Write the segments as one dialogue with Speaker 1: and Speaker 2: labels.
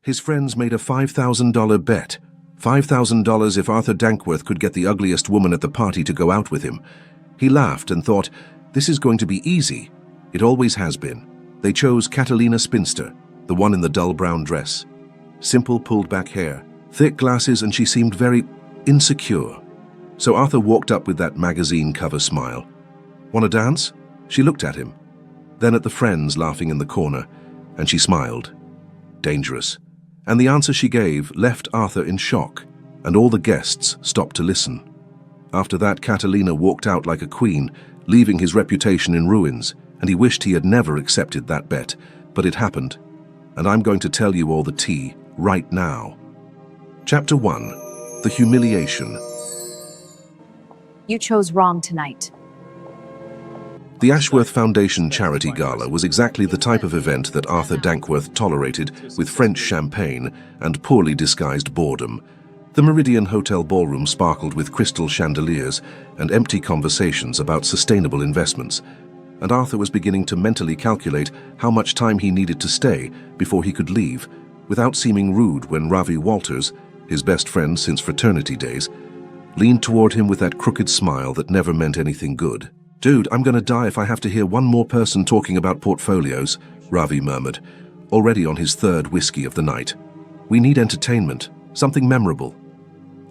Speaker 1: His friends made a $5,000 bet. $5,000 if Arthur Dankworth could get the ugliest woman at the party to go out with him. He laughed and thought, this is going to be easy. It always has been. They chose Catalina Spinster, the one in the dull brown dress. Simple pulled back hair, thick glasses, and she seemed very insecure. So Arthur walked up with that magazine cover smile. Want to dance? She looked at him, then at the friends laughing in the corner, and she smiled. Dangerous. And the answer she gave left Arthur in shock, and all the guests stopped to listen. After that, Catalina walked out like a queen, leaving his reputation in ruins, and he wished he had never accepted that bet, but it happened. And I'm going to tell you all the tea right now. Chapter 1. The Humiliation.
Speaker 2: You chose wrong tonight.
Speaker 1: The Ashworth Foundation Charity Gala was exactly the type of event that Arthur Dankworth tolerated with French champagne and poorly disguised boredom. The Meridian Hotel ballroom sparkled with crystal chandeliers and empty conversations about sustainable investments, and Arthur was beginning to mentally calculate how much time he needed to stay before he could leave, without seeming rude when Ravi Walters, his best friend since fraternity days, leaned toward him with that crooked smile that never meant anything good. "Dude, I'm gonna die if I have to hear one more person talking about portfolios," Ravi murmured, already on his third whiskey of the night. "We need entertainment, something memorable."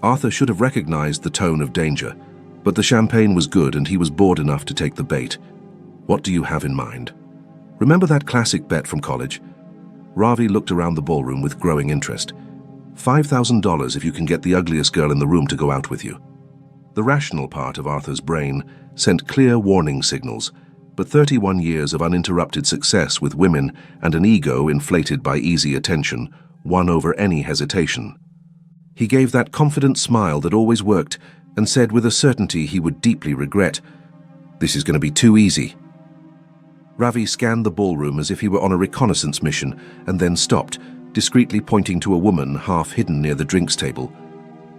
Speaker 1: Arthur should have recognized the tone of danger, but the champagne was good and he was bored enough to take the bait. "What do you have in mind?" "Remember that classic bet from college?" Ravi looked around the ballroom with growing interest. $5,000 if you can get the ugliest girl in the room to go out with you. The rational part of Arthur's brain sent clear warning signals, but 31 years of uninterrupted success with women and an ego inflated by easy attention won over any hesitation. He gave that confident smile that always worked and said with a certainty he would deeply regret, "This is going to be too easy." Ravi scanned the ballroom as if he were on a reconnaissance mission and then stopped, discreetly pointing to a woman half hidden near the drinks table.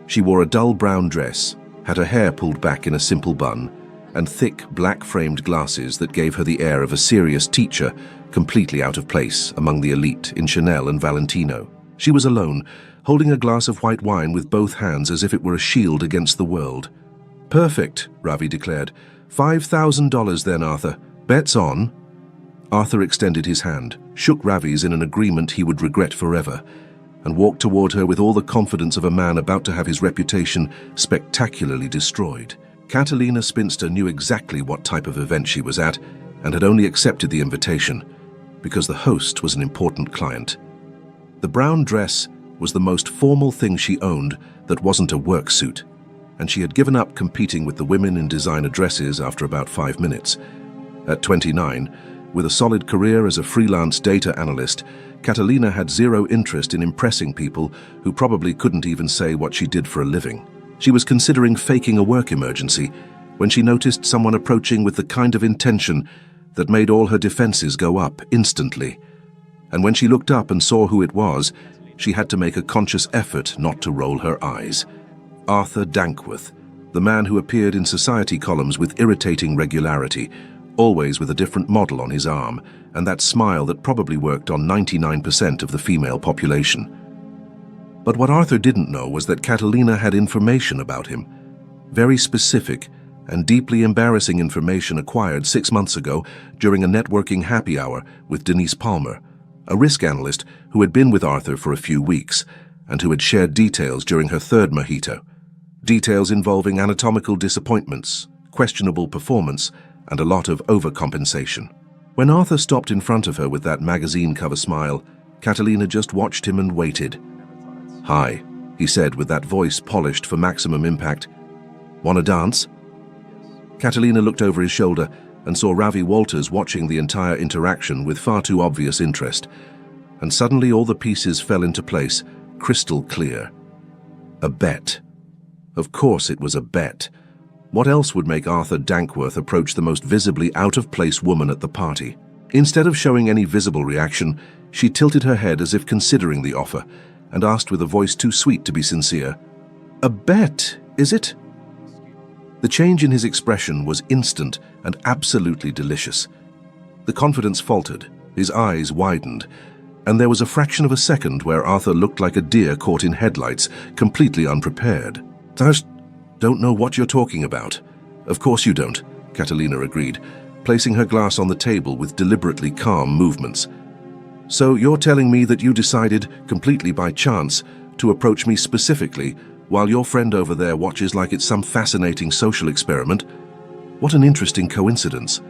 Speaker 1: She wore a dull brown dress, had her hair pulled back in a simple bun, and thick black-framed glasses that gave her the air of a serious teacher, completely out of place among the elite in Chanel and Valentino. She was alone, holding a glass of white wine with both hands as if it were a shield against the world. "Perfect," Ravi declared. $5,000 then, Arthur. Bets on." Arthur extended his hand, shook Ravi's in an agreement he would regret forever, and walked toward her with all the confidence of a man about to have his reputation spectacularly destroyed. Catalina Spinster knew exactly what type of event she was at and had only accepted the invitation because the host was an important client. The brown dress was the most formal thing she owned that wasn't a work suit, and she had given up competing with the women in designer dresses after about 5 minutes. At 29, with a solid career as a freelance data analyst, Catalina had zero interest in impressing people who probably couldn't even say what she did for a living. She was considering faking a work emergency when she noticed someone approaching with the kind of intention that made all her defenses go up instantly. And when she looked up and saw who it was, she had to make a conscious effort not to roll her eyes. Arthur Dankworth, the man who appeared in society columns with irritating regularity, always with a different model on his arm, and that smile that probably worked on 99% of the female population. But what Arthur didn't know was that Catalina had information about him. Very specific and deeply embarrassing information acquired 6 months ago during a networking happy hour with Denise Palmer, a risk analyst who had been with Arthur for a few weeks and who had shared details during her third mojito. Details involving anatomical disappointments, questionable performance, and a lot of overcompensation. When Arthur stopped in front of her with that magazine cover smile, Catalina just watched him and waited. "Hi," he said with that voice polished for maximum impact. "Wanna dance?" Catalina looked over his shoulder and saw Ravi Walters watching the entire interaction with far too obvious interest, and suddenly all the pieces fell into place, crystal clear. A bet. Of course it was a bet. What else would make Arthur Dankworth approach the most visibly out-of-place woman at the party? Instead of showing any visible reaction, she tilted her head as if considering the offer, and asked with a voice too sweet to be sincere, "A bet, is it?" The change in his expression was instant and absolutely delicious. The confidence faltered, his eyes widened, And there was a fraction of a second where Arthur looked like a deer caught in headlights, completely unprepared. "I don't know what you're talking about." "Of course you don't," Catalina agreed, placing her glass on the table with deliberately calm movements. "So you're telling me that you decided, completely by chance, to approach me specifically, while your friend over there watches like it's some fascinating social experiment? What an interesting coincidence."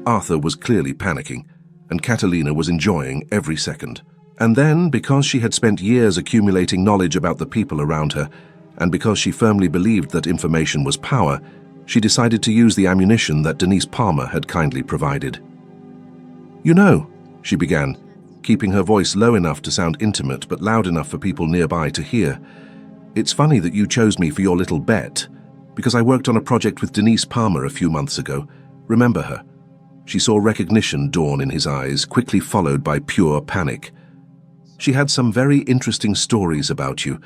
Speaker 1: Arthur was clearly panicking, and Catalina was enjoying every second. And then, because she had spent years accumulating knowledge about the people around her, and because she firmly believed that information was power, she decided to use the ammunition that Denise Palmer had kindly provided. "You know," she began, keeping her voice low enough to sound intimate but loud enough for people nearby to hear, "it's funny that you chose me for your little bet, because I worked on a project with Denise Palmer a few months ago. Remember her?" She saw recognition dawn in his eyes, quickly followed by pure panic. "She had some very interesting stories about you,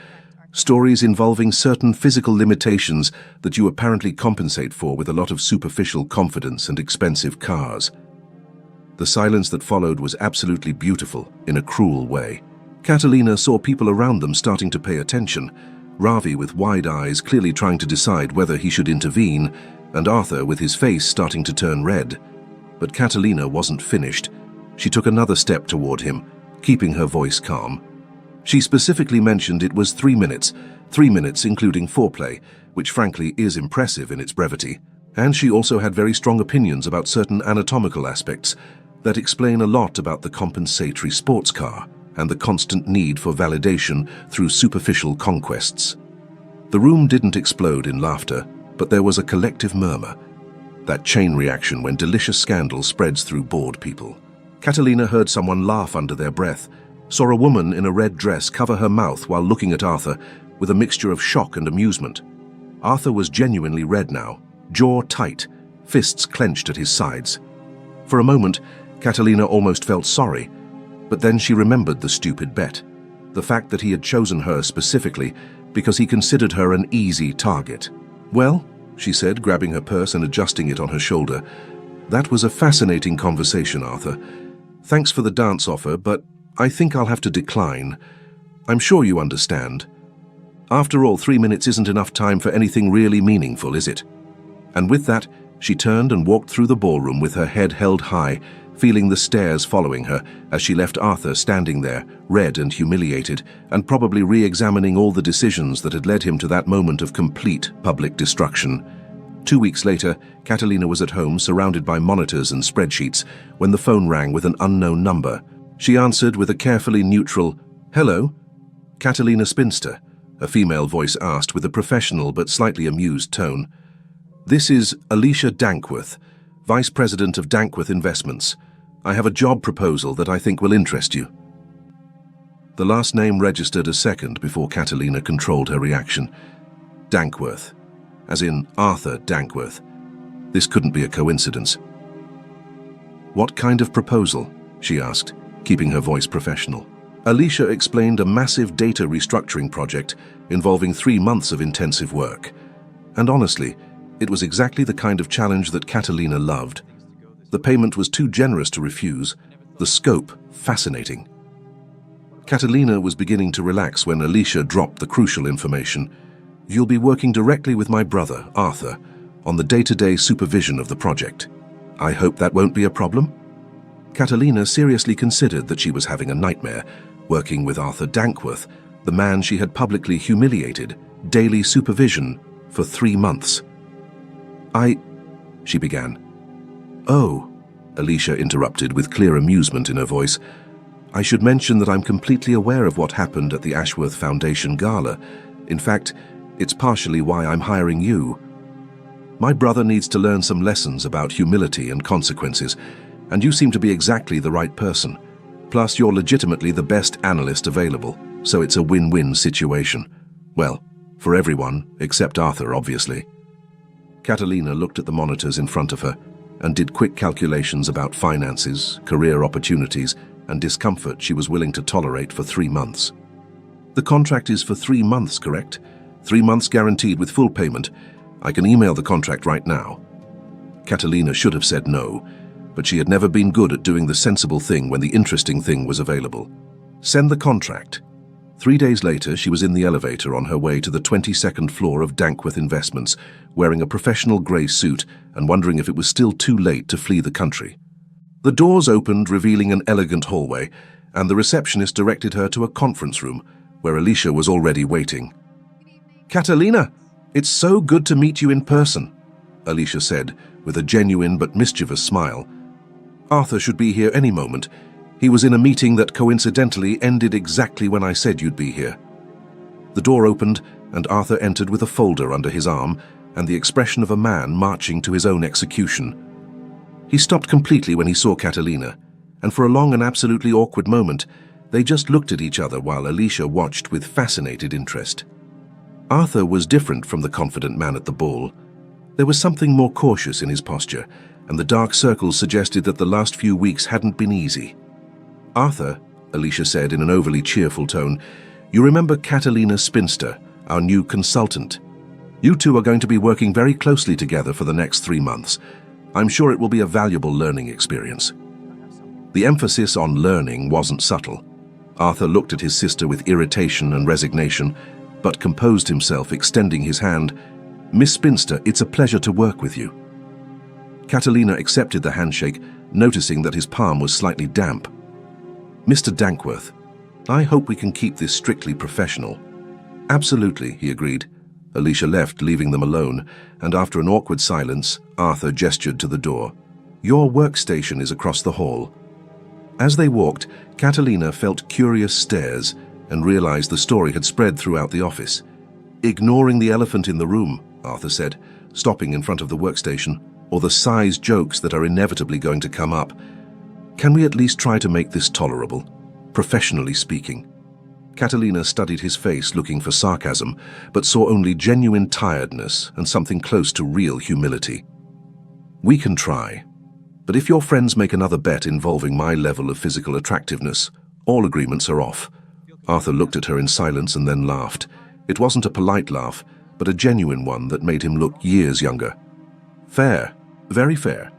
Speaker 1: stories involving certain physical limitations that you apparently compensate for with a lot of superficial confidence and expensive cars." The silence that followed was absolutely beautiful in a cruel way. Catalina saw people around them starting to pay attention, Ravi with wide eyes clearly trying to decide whether he should intervene, and Arthur with his face starting to turn red. But Catalina wasn't finished. She took another step toward him, keeping her voice calm. She specifically mentioned it was 3 minutes, 3 minutes including foreplay, which frankly is impressive in its brevity. And she also had very strong opinions about certain anatomical aspects that explain a lot about the compensatory sports car and the constant need for validation through superficial conquests. The room didn't explode in laughter, but there was a collective murmur. That chain reaction when delicious scandal spreads through bored people. Catalina heard someone laugh under their breath, saw a woman in a red dress cover her mouth while looking at Arthur with a mixture of shock and amusement. Arthur was genuinely red now, jaw tight, fists clenched at his sides. For a moment, Catalina almost felt sorry, but then she remembered the stupid bet, the fact that he had chosen her specifically because he considered her an easy target. "Well," she said, grabbing her purse and adjusting it on her shoulder, "that was a fascinating conversation, Arthur. Thanks for the dance offer, but I think I'll have to decline. I'm sure you understand. After all, 3 minutes isn't enough time for anything really meaningful, is it?" And with that, she turned and walked through the ballroom with her head held high, feeling the stares following her as she left Arthur standing there, red and humiliated, and probably re-examining all the decisions that had led him to that moment of complete public destruction. 2 weeks later, Catalina was at home, surrounded by monitors and spreadsheets, when the phone rang with an unknown number. She answered with a carefully neutral, "Hello?" "Catalina Spinster," a female voice asked with a professional but slightly amused tone. "This is Alicia Dankworth, Vice President of Dankworth Investments. I have a job proposal that I think will interest you." The last name registered a second before Catalina controlled her reaction. Dankworth, as in Arthur Dankworth. This couldn't be a coincidence. "What kind of proposal?" she asked, keeping her voice professional. Alicia explained a massive data restructuring project involving 3 months of intensive work. And honestly, it was exactly the kind of challenge that Catalina loved. The payment was too generous to refuse, the scope fascinating. Catalina was beginning to relax when Alicia dropped the crucial information. "You'll be working directly with my brother, Arthur, on the day-to-day supervision of the project. I hope that won't be a problem?" Catalina seriously considered that she was having a nightmare, working with Arthur Dankworth, the man she had publicly humiliated, daily supervision for 3 months. She began. "Oh," Alicia interrupted with clear amusement in her voice. "I should mention that I'm completely aware of what happened at the Ashworth Foundation Gala. In fact, it's partially why I'm hiring you. My brother needs to learn some lessons about humility and consequences, and you seem to be exactly the right person. Plus, you're legitimately the best analyst available, so it's a win-win situation. Well, for everyone, except Arthur, obviously." Catalina looked at the monitors in front of her and did quick calculations about finances, career opportunities, and discomfort she was willing to tolerate for 3 months. "The contract is for 3 months, correct? 3 months guaranteed with full payment. I can email the contract right now." Catalina should have said no, but she had never been good at doing the sensible thing when the interesting thing was available. Send the contract. 3 days later, she was in the elevator on her way to the 22nd floor of Dankworth Investments, wearing a professional grey suit and wondering if it was still too late to flee the country. The doors opened, revealing an elegant hallway, and the receptionist directed her to a conference room, where Alicia was already waiting. "Catalina, it's so good to meet you in person," Alicia said, with a genuine but mischievous smile. "Arthur should be here any moment. He was in a meeting that coincidentally ended exactly when I said you'd be here." The door opened, and Arthur entered with a folder under his arm and the expression of a man marching to his own execution. He stopped completely when he saw Catalina, and for a long and absolutely awkward moment, they just looked at each other while Alicia watched with fascinated interest. Arthur was different from the confident man at the ball. There was something more cautious in his posture, and the dark circles suggested that the last few weeks hadn't been easy. "Arthur," Alicia said in an overly cheerful tone, "you remember Catalina Spinster, our new consultant? You two are going to be working very closely together for the next 3 months. I'm sure it will be a valuable learning experience." The emphasis on learning wasn't subtle. Arthur looked at his sister with irritation and resignation, but composed himself, extending his hand. "Miss Spinster, it's a pleasure to work with you." Catalina accepted the handshake, noticing that his palm was slightly damp. "Mr. Dankworth, I hope we can keep this strictly professional." "Absolutely," he agreed. Alicia left, leaving them alone, and after an awkward silence, Arthur gestured to the door. "Your workstation is across the hall." As they walked, Catalina felt curious stares and realized the story had spread throughout the office. "Ignoring the elephant in the room," Arthur said, stopping in front of the workstation, "or the size jokes that are inevitably going to come up. Can we at least try to make this tolerable, professionally speaking?" Catalina studied his face, looking for sarcasm, but saw only genuine tiredness and something close to real humility. "We can try. But if your friends make another bet involving my level of physical attractiveness, all agreements are off." Arthur looked at her in silence and then laughed. It wasn't a polite laugh, but a genuine one that made him look years younger. "Fair, very fair."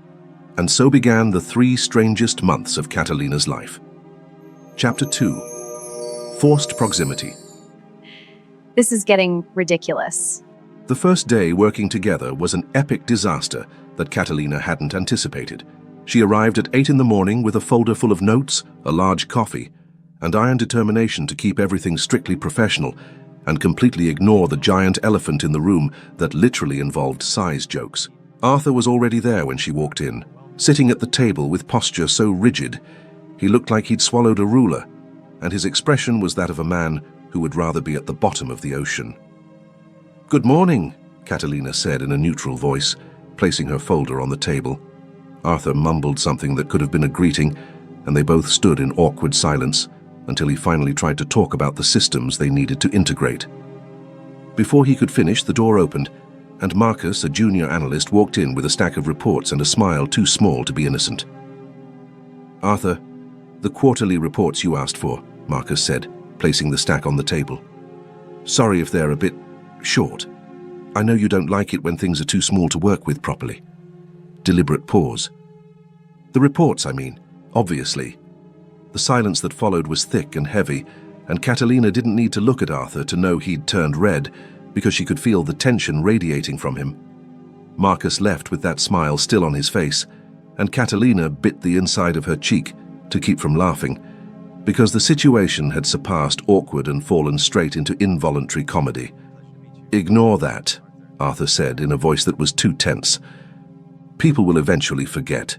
Speaker 1: And so began the 3 strangest months of Catalina's life. Chapter 2. Forced Proximity.
Speaker 2: This is getting ridiculous.
Speaker 1: The first day working together was an epic disaster that Catalina hadn't anticipated. She arrived at 8 in the morning with a folder full of notes, a large coffee, and iron determination to keep everything strictly professional and completely ignore the giant elephant in the room that literally involved size jokes. Arthur was already there when she walked in, sitting at the table with posture so rigid he looked like he'd swallowed a ruler, and his expression was that of a man who would rather be at the bottom of the ocean. "Good morning," Catalina said in a neutral voice, placing her folder on the table. Arthur mumbled something that could have been a greeting, and they both stood in awkward silence until he finally tried to talk about the systems they needed to integrate. Before he could finish, the door opened, and Marcus, a junior analyst, walked in with a stack of reports and a smile too small to be innocent. "Arthur, the quarterly reports you asked for," Marcus said, placing the stack on the table. "Sorry if they're a bit short. I know you don't like it when things are too small to work with properly." Deliberate pause. "The reports, I mean, obviously." The silence that followed was thick and heavy, and Catalina didn't need to look at Arthur to know he'd turned red, because she could feel the tension radiating from him. Marcus left with that smile still on his face, and Catalina bit the inside of her cheek to keep from laughing, because the situation had surpassed awkward and fallen straight into involuntary comedy. "Ignore that," Arthur said in a voice that was too tense. "People will eventually forget."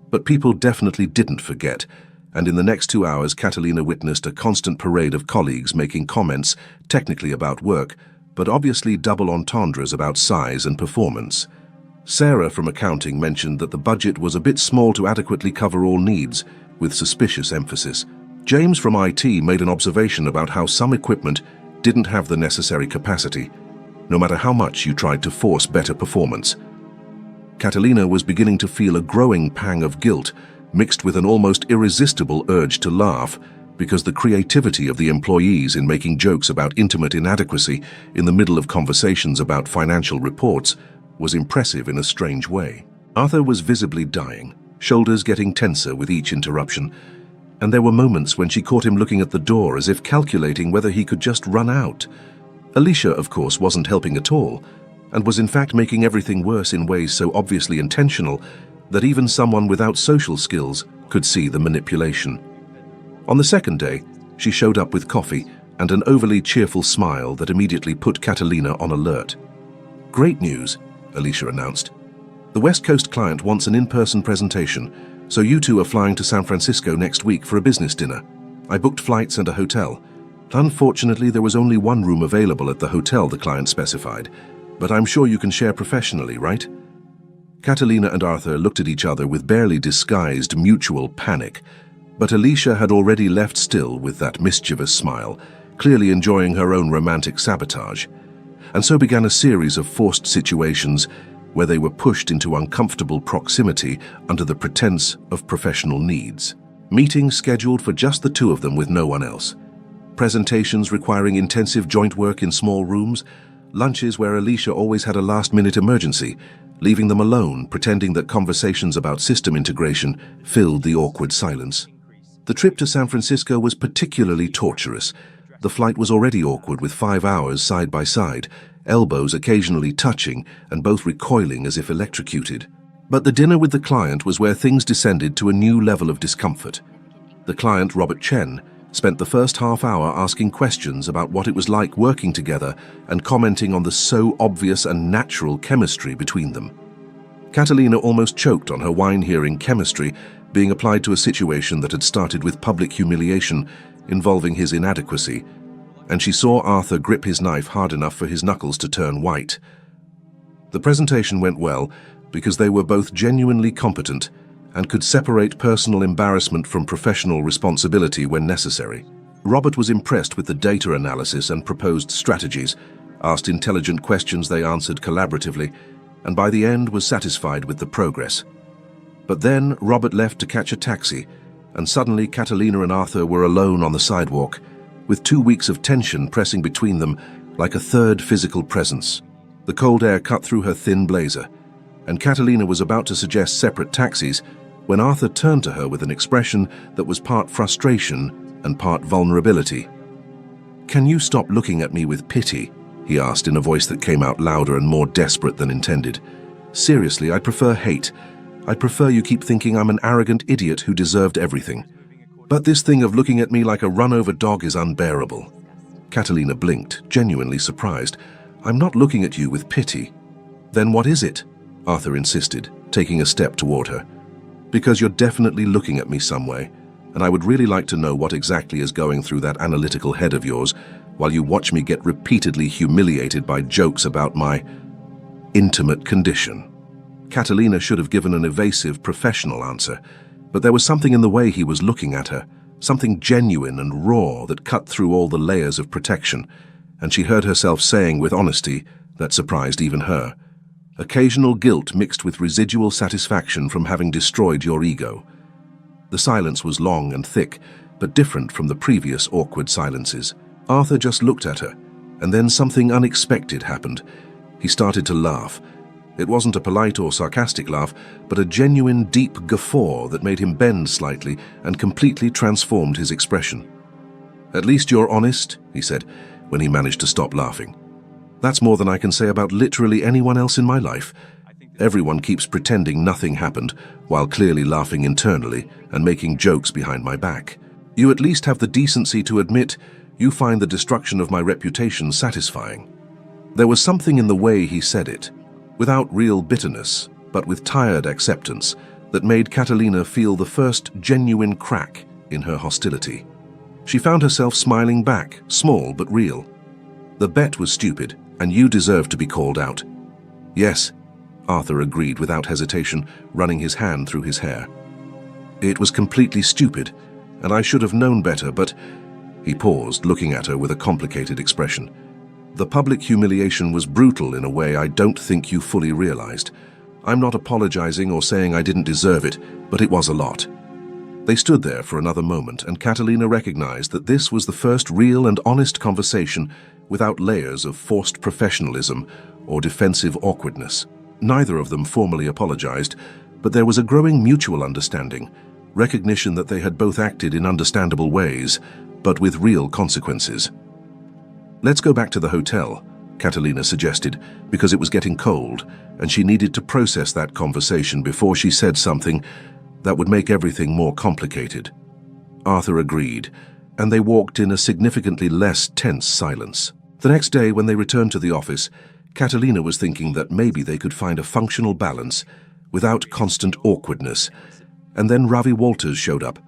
Speaker 1: But people definitely didn't forget, and in the next 2 hours Catalina witnessed a constant parade of colleagues making comments technically about work, but obviously double entendres about size and performance. Sarah from accounting mentioned that the budget was a bit small to adequately cover all needs, with suspicious emphasis. James from IT made an observation about how some equipment didn't have the necessary capacity, no matter how much you tried to force better performance. Catalina was beginning to feel a growing pang of guilt, mixed with an almost irresistible urge to laugh, because the creativity of the employees in making jokes about intimate inadequacy in the middle of conversations about financial reports was impressive in a strange way. Arthur was visibly dying, shoulders getting tenser with each interruption, and there were moments when she caught him looking at the door as if calculating whether he could just run out. Alicia, of course, wasn't helping at all, and was in fact making everything worse in ways so obviously intentional that even someone without social skills could see the manipulation. On the second day, she showed up with coffee and an overly cheerful smile that immediately put Catalina on alert. "Great news," Alicia announced. "The West Coast client wants an in-person presentation, so you two are flying to San Francisco next week for a business dinner. I booked flights and a hotel. Unfortunately, there was only one room available at the hotel the client specified, but I'm sure you can share professionally, right?" Catalina and Arthur looked at each other with barely disguised mutual panic, but Alicia had already left still with that mischievous smile, clearly enjoying her own romantic sabotage. And so began a series of forced situations where they were pushed into uncomfortable proximity under the pretense of professional needs. Meetings scheduled for just the two of them with no one else. Presentations requiring intensive joint work in small rooms. Lunches where Alicia always had a last-minute emergency, leaving them alone, pretending that conversations about system integration filled the awkward silence. The trip to San Francisco was particularly torturous. The flight was already awkward with 5 hours side by side, elbows occasionally touching and both recoiling as if electrocuted. But the dinner with the client was where things descended to a new level of discomfort. The client, Robert Chen, spent the first half hour asking questions about what it was like working together and commenting on the so obvious and natural chemistry between them. Catalina almost choked on her wine hearing chemistry being applied to a situation that had started with public humiliation involving his inadequacy, and she saw Arthur grip his knife hard enough for his knuckles to turn white. The presentation went well because they were both genuinely competent and could separate personal embarrassment from professional responsibility when necessary. Robert was impressed with the data analysis and proposed strategies, asked intelligent questions they answered collaboratively, and by the end was satisfied with the progress. But then Robert left to catch a taxi, and suddenly Catalina and Arthur were alone on the sidewalk, with 2 weeks of tension pressing between them like a third physical presence. The cold air cut through her thin blazer, and Catalina was about to suggest separate taxis when Arthur turned to her with an expression that was part frustration and part vulnerability. "Can you stop looking at me with pity?" he asked in a voice that came out louder and more desperate than intended. "Seriously, I prefer hate. I prefer you keep thinking I'm an arrogant idiot who deserved everything. But this thing of looking at me like a run-over dog is unbearable." Catalina blinked, genuinely surprised. "I'm not looking at you with pity." "Then what is it?" Arthur insisted, taking a step toward her. "Because you're definitely looking at me some way, and I would really like to know what exactly is going through that analytical head of yours while you watch me get repeatedly humiliated by jokes about my intimate condition." Catalina should have given an evasive, professional answer, but there was something in the way he was looking at her, something genuine and raw that cut through all the layers of protection, and she heard herself saying with honesty that surprised even her, "Occasional guilt mixed with residual satisfaction from having destroyed your ego." The silence was long and thick, but different from the previous awkward silences. Arthur just looked at her, and then something unexpected happened. He started to laugh. It wasn't a polite or sarcastic laugh, but a genuine deep guffaw that made him bend slightly and completely transformed his expression. "At least you're honest," he said, when he managed to stop laughing. "That's more than I can say about literally anyone else in my life. Everyone keeps pretending nothing happened, while clearly laughing internally and making jokes behind my back. You at least have the decency to admit you find the destruction of my reputation satisfying." There was something in the way he said it, without real bitterness, but with tired acceptance, that made Catalina feel the first genuine crack in her hostility. She found herself smiling back, small but real. "The bet was stupid, and you deserve to be called out." "Yes," Arthur agreed without hesitation, running his hand through his hair. "It was completely stupid, and I should have known better, but—" He paused, looking at her with a complicated expression. "The public humiliation was brutal in a way I don't think you fully realized. I'm not apologizing or saying I didn't deserve it, but it was a lot." They stood there for another moment, and Catalina recognized that this was the first real and honest conversation without layers of forced professionalism or defensive awkwardness. Neither of them formally apologized, but there was a growing mutual understanding, recognition that they had both acted in understandable ways, but with real consequences. "Let's go back to the hotel," Catalina suggested, because it was getting cold, and she needed to process that conversation before she said something that would make everything more complicated. Arthur agreed, and they walked in a significantly less tense silence. The next day, when they returned to the office, Catalina was thinking that maybe they could find a functional balance without constant awkwardness, and then Ravi Walters showed up.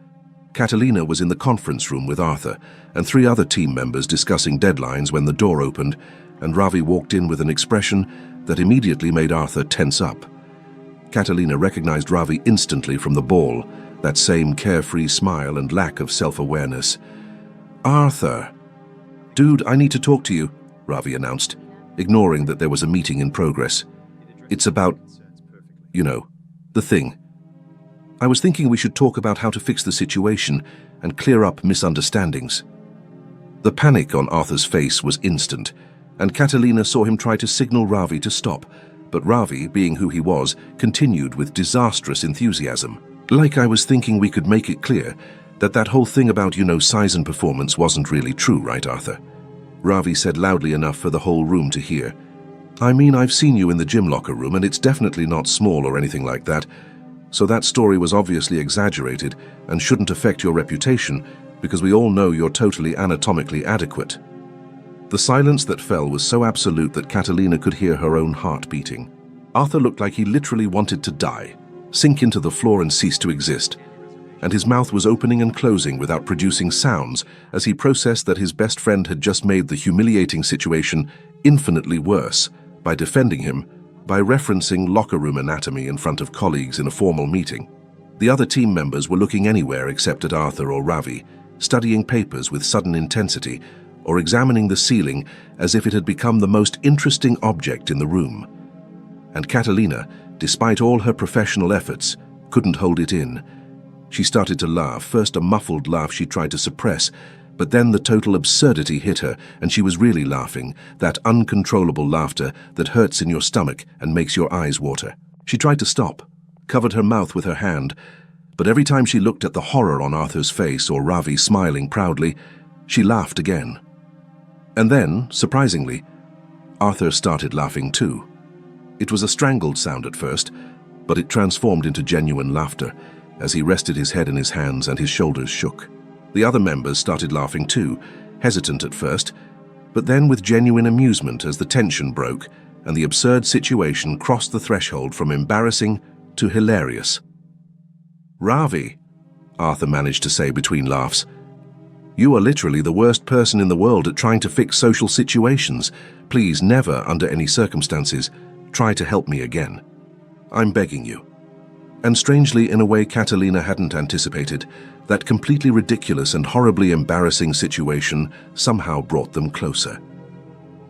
Speaker 1: Catalina was in the conference room with Arthur and 3 other team members discussing deadlines when the door opened, and Ravi walked in with an expression that immediately made Arthur tense up. Catalina recognized Ravi instantly from the ball, that same carefree smile and lack of self-awareness. "Arthur." "Dude, I need to talk to you," Ravi announced, ignoring that there was a meeting in progress. "It's about, the thing. I was thinking we should talk about how to fix the situation and clear up misunderstandings." The panic on Arthur's face was instant, and Catalina saw him try to signal Ravi to stop, but Ravi, being who he was, continued with disastrous enthusiasm. "Like I was thinking we could make it clear that whole thing about, size and performance wasn't really true, right, Arthur?" Ravi said loudly enough for the whole room to hear. "I mean, I've seen you in the gym locker room, and it's definitely not small or anything like that. So that story was obviously exaggerated and shouldn't affect your reputation, because we all know you're totally anatomically adequate." The silence that fell was so absolute that Catalina could hear her own heart beating. Arthur looked like he literally wanted to die, sink into the floor and cease to exist, and his mouth was opening and closing without producing sounds as he processed that his best friend had just made the humiliating situation infinitely worse by defending him, by referencing locker room anatomy in front of colleagues in a formal meeting. The other team members were looking anywhere except at Arthur or Ravi, studying papers with sudden intensity, or examining the ceiling as if it had become the most interesting object in the room. And Catalina, despite all her professional efforts, couldn't hold it in. She started to laugh, first a muffled laugh she tried to suppress, but then the total absurdity hit her, and she was really laughing, that uncontrollable laughter that hurts in your stomach and makes your eyes water. She tried to stop, covered her mouth with her hand, but every time she looked at the horror on Arthur's face or Ravi smiling proudly, she laughed again. And then, surprisingly, Arthur started laughing too. It was a strangled sound at first, but it transformed into genuine laughter as he rested his head in his hands and his shoulders shook. The other members started laughing too, hesitant at first, but then with genuine amusement as the tension broke and the absurd situation crossed the threshold from embarrassing to hilarious. "Ravi," Arthur managed to say between laughs, "you are literally the worst person in the world at trying to fix social situations. Please never, under any circumstances, try to help me again. I'm begging you." And strangely, in a way Catalina hadn't anticipated, that completely ridiculous and horribly embarrassing situation somehow brought them closer.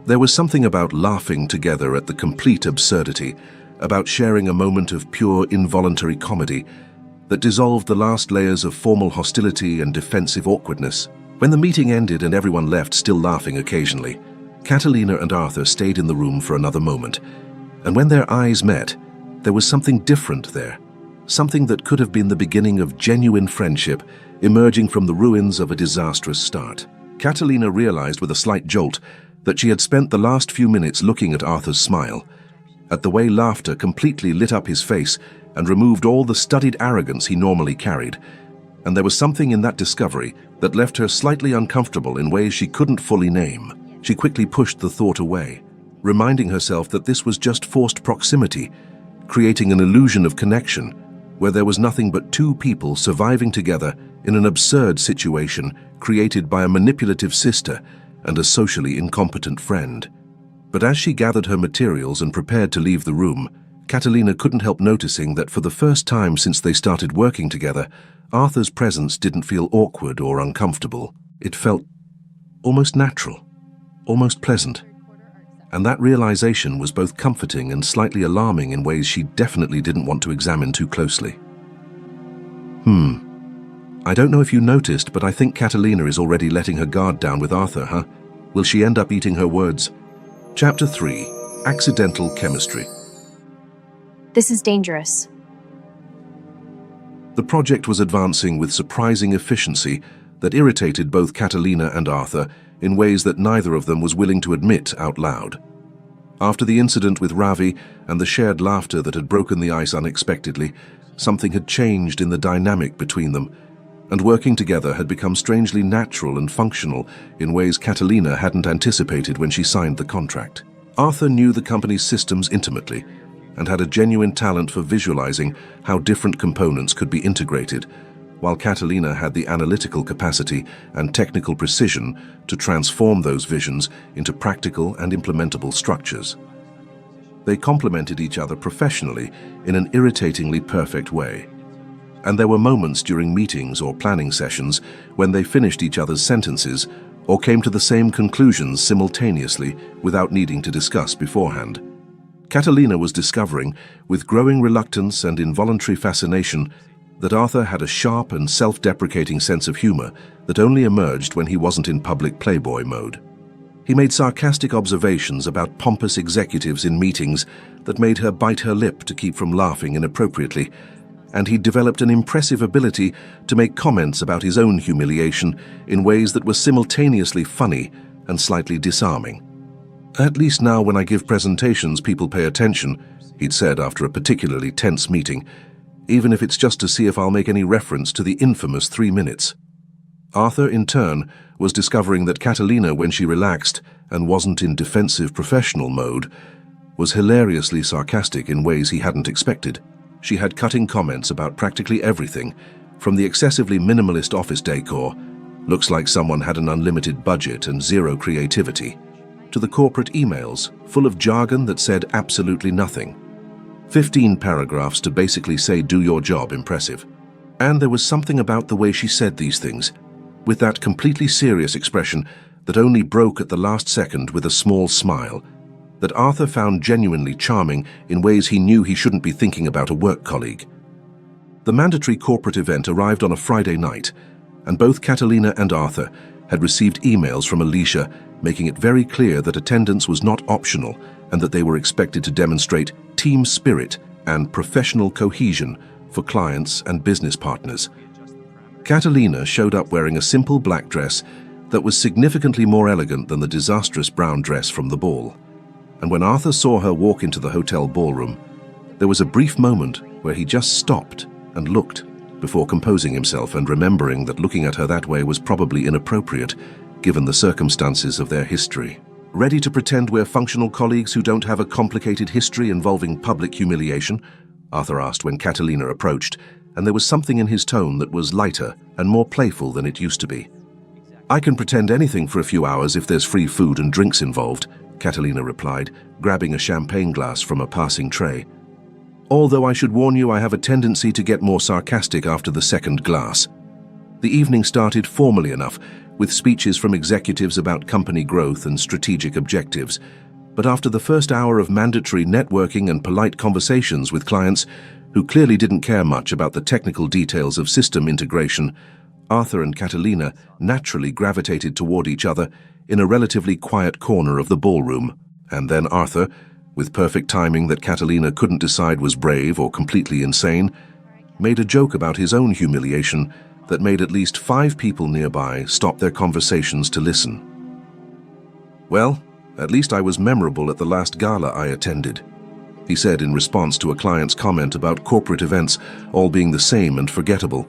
Speaker 1: There was something about laughing together at the complete absurdity, about sharing a moment of pure involuntary comedy, that dissolved the last layers of formal hostility and defensive awkwardness. When the meeting ended and everyone left still laughing occasionally, Catalina and Arthur stayed in the room for another moment, and when their eyes met, there was something different there. Something that could have been the beginning of genuine friendship emerging from the ruins of a disastrous start. Catalina realized with a slight jolt that she had spent the last few minutes looking at Arthur's smile, at the way laughter completely lit up his face and removed all the studied arrogance he normally carried. And there was something in that discovery that left her slightly uncomfortable in ways she couldn't fully name. She quickly pushed the thought away, reminding herself that this was just forced proximity, creating an illusion of connection where there was nothing but 2 people surviving together in an absurd situation created by a manipulative sister and a socially incompetent friend. But as she gathered her materials and prepared to leave the room, Catalina couldn't help noticing that for the first time since they started working together, Arthur's presence didn't feel awkward or uncomfortable. It felt almost natural, almost pleasant. And that realization was both comforting and slightly alarming in ways she definitely didn't want to examine too closely. I don't know if you noticed, but I think Catalina is already letting her guard down with Arthur, huh? Will she end up eating her words? Chapter 3. Accidental Chemistry.
Speaker 2: This is dangerous.
Speaker 1: The project was advancing with surprising efficiency that irritated both Catalina and Arthur in ways that neither of them was willing to admit out loud. After the incident with Ravi and the shared laughter that had broken the ice unexpectedly, something had changed in the dynamic between them, and working together had become strangely natural and functional in ways Catalina hadn't anticipated when she signed the contract. Arthur knew the company's systems intimately and had a genuine talent for visualizing how different components could be integrated, while Catalina had the analytical capacity and technical precision to transform those visions into practical and implementable structures. They complemented each other professionally in an irritatingly perfect way. And there were moments during meetings or planning sessions when they finished each other's sentences or came to the same conclusions simultaneously without needing to discuss beforehand. Catalina was discovering, with growing reluctance and involuntary fascination, that Arthur had a sharp and self-deprecating sense of humor that only emerged when he wasn't in public playboy mode. He made sarcastic observations about pompous executives in meetings that made her bite her lip to keep from laughing inappropriately, and he developed an impressive ability to make comments about his own humiliation in ways that were simultaneously funny and slightly disarming. "At least now when I give presentations, people pay attention," he'd said after a particularly tense meeting, "even if it's just to see if I'll make any reference to the infamous 3 minutes." Arthur, in turn, was discovering that Catalina, when she relaxed and wasn't in defensive professional mode, was hilariously sarcastic in ways he hadn't expected. She had cutting comments about practically everything, from the excessively minimalist office decor, looks like someone had an unlimited budget and zero creativity, to the corporate emails, full of jargon that said absolutely nothing. 15 paragraphs to basically say do your job impressive. And there was something about the way she said these things, with that completely serious expression that only broke at the last second with a small smile, that Arthur found genuinely charming in ways he knew he shouldn't be thinking about a work colleague. The mandatory corporate event arrived on a Friday night, and both Catalina and Arthur had received emails from Alicia making it very clear that attendance was not optional and that they were expected to demonstrate team spirit and professional cohesion for clients and business partners. Catalina showed up wearing a simple black dress that was significantly more elegant than the disastrous brown dress from the ball. And when Arthur saw her walk into the hotel ballroom, there was a brief moment where he just stopped and looked before composing himself and remembering that looking at her that way was probably inappropriate given the circumstances of their history. "Ready to pretend we're functional colleagues who don't have a complicated history involving public humiliation?" Arthur asked when Catalina approached, and there was something in his tone that was lighter and more playful than it used to be. "I can pretend anything for a few hours if there's free food and drinks involved," Catalina replied, grabbing a champagne glass from a passing tray. "Although I should warn you, I have a tendency to get more sarcastic after the second glass." The evening started formally enough, with speeches from executives about company growth and strategic objectives. But after the first hour of mandatory networking and polite conversations with clients who clearly didn't care much about the technical details of system integration, Arthur and Catalina naturally gravitated toward each other in a relatively quiet corner of the ballroom. And then Arthur, with perfect timing that Catalina couldn't decide was brave or completely insane, made a joke about his own humiliation that made at least 5 people nearby stop their conversations to listen. "Well, at least I was memorable at the last gala I attended," he said in response to a client's comment about corporate events all being the same and forgettable,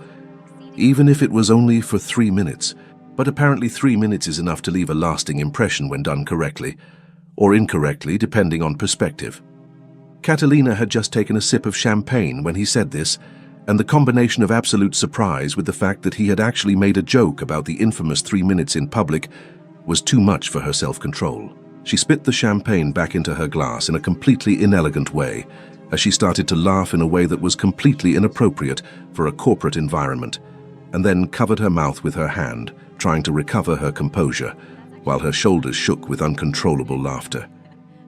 Speaker 1: even if it was only for 3 minutes. But apparently 3 minutes is enough to leave a lasting impression when done correctly, or incorrectly depending on perspective. Catalina had just taken a sip of champagne when he said this, and the combination of absolute surprise with the fact that he had actually made a joke about the infamous 3 minutes in public was too much for her self-control. She spit the champagne back into her glass in a completely inelegant way, as she started to laugh in a way that was completely inappropriate for a corporate environment, and then covered her mouth with her hand, trying to recover her composure, while her shoulders shook with uncontrollable laughter.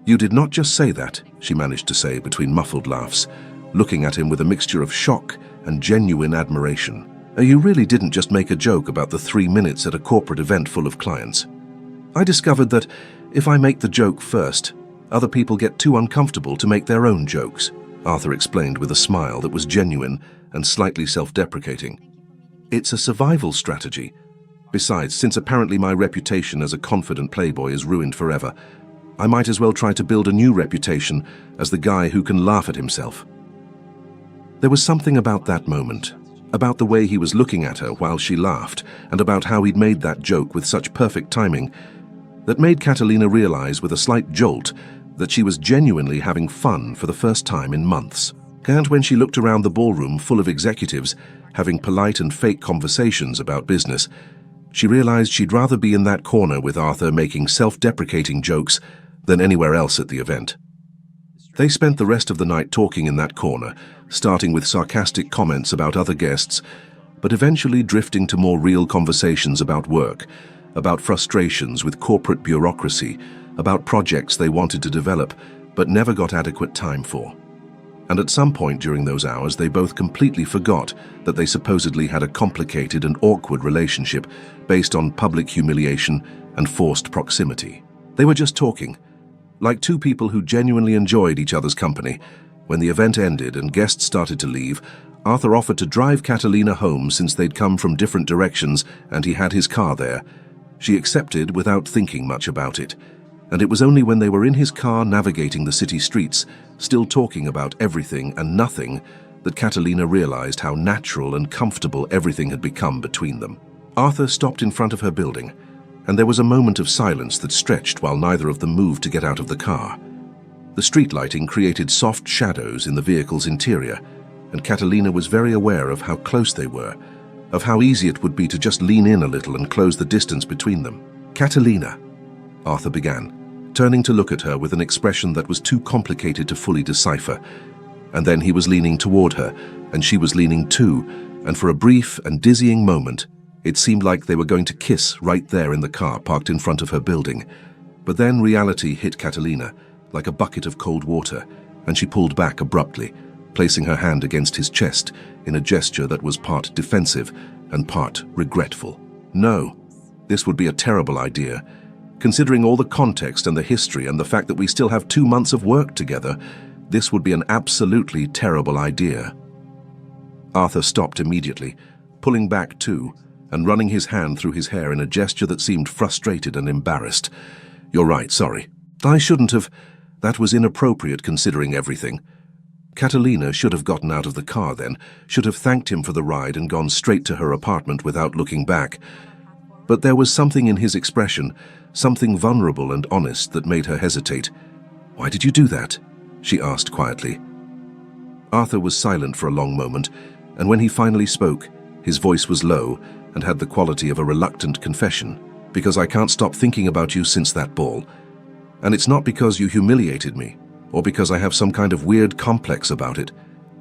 Speaker 1: "You did not just say that," she managed to say between muffled laughs, looking at him with a mixture of shock and genuine admiration. "You really didn't just make a joke about the 3 minutes at a corporate event full of clients. I discovered that if I make the joke first, other people get too uncomfortable to make their own jokes," Arthur explained with a smile that was genuine and slightly self-deprecating. It's a survival strategy. Besides, since apparently my reputation as a confident playboy is ruined forever, I might as well try to build a new reputation as the guy who can laugh at himself. There was something about that moment, about the way he was looking at her while she laughed, and about how he'd made that joke with such perfect timing, that made Catalina realize with a slight jolt that she was genuinely having fun for the first time in months. And when she looked around the ballroom full of executives having polite and fake conversations about business, she realized she'd rather be in that corner with Arthur making self-deprecating jokes than anywhere else at the event. They spent the rest of the night talking in that corner, starting with sarcastic comments about other guests, but eventually drifting to more real conversations about work, about frustrations with corporate bureaucracy, about projects they wanted to develop but never got adequate time for. And at some point during those hours, they both completely forgot that they supposedly had a complicated and awkward relationship based on public humiliation and forced proximity. They were just talking, like two people who genuinely enjoyed each other's company. When the event ended and guests started to leave, Arthur offered to drive Catalina home since they'd come from different directions and he had his car there. She accepted without thinking much about it. And it was only when they were in his car navigating the city streets, still talking about everything and nothing, that Catalina realized how natural and comfortable everything had become between them. Arthur stopped in front of her building, and there was a moment of silence that stretched while neither of them moved to get out of the car. The street lighting created soft shadows in the vehicle's interior, and Catalina was very aware of how close they were, of how easy it would be to just lean in a little and close the distance between them. "Catalina," Arthur began, turning to look at her with an expression that was too complicated to fully decipher. And then he was leaning toward her, and she was leaning too, and for a brief and dizzying moment, it seemed like they were going to kiss right there in the car parked in front of her building. But then reality hit Catalina like a bucket of cold water, and she pulled back abruptly, placing her hand against his chest in a gesture that was part defensive and part regretful. No, this would be a terrible idea. Considering all the context and the history and the fact that we still have 2 months of work together, this would be an absolutely terrible idea. Arthur stopped immediately, pulling back too, and running his hand through his hair in a gesture that seemed frustrated and embarrassed. "You're right, sorry. I shouldn't have. That was inappropriate considering everything." Catalina should have gotten out of the car then, should have thanked him for the ride and gone straight to her apartment without looking back. But there was something in his expression, something vulnerable and honest, that made her hesitate. "Why did you do that?" she asked quietly. Arthur was silent for a long moment, and when he finally spoke, his voice was low and had the quality of a reluctant confession. "Because I can't stop thinking about you since that ball. And it's not because you humiliated me, or because I have some kind of weird complex about it.